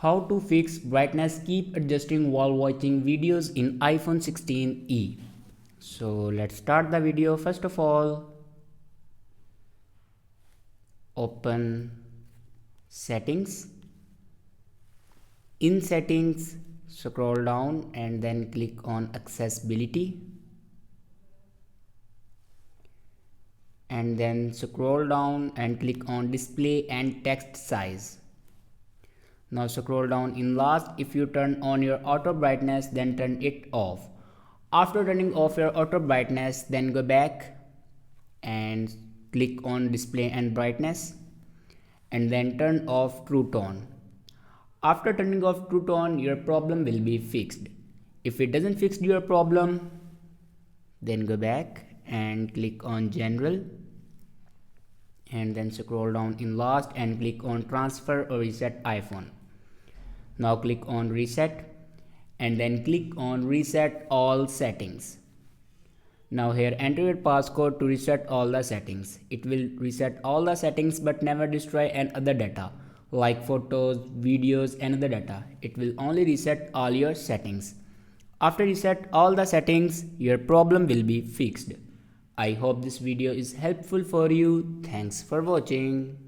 How to fix brightness keep adjusting while watching videos in iPhone 16e. So let's start the video. First of all, open settings. In settings, scroll down and then click on accessibility. And then scroll down and click on display and text size. Now scroll down in last. If you turn on your auto brightness, then turn it off. After turning off your auto brightness, then go back and click on display and brightness and then turn off true tone. After turning off true tone, your problem will be fixed. If it doesn't fix your problem, then go back and click on general and then scroll down in last and click on transfer or reset iPhone. Now click on reset and then click on reset all settings. Now here enter your passcode to reset all the settings. It will reset all the settings but never destroy any other data like photos, videos and other data. It will only reset all your settings. After reset all the settings, your problem will be fixed. I hope this video is helpful for you. Thanks for watching.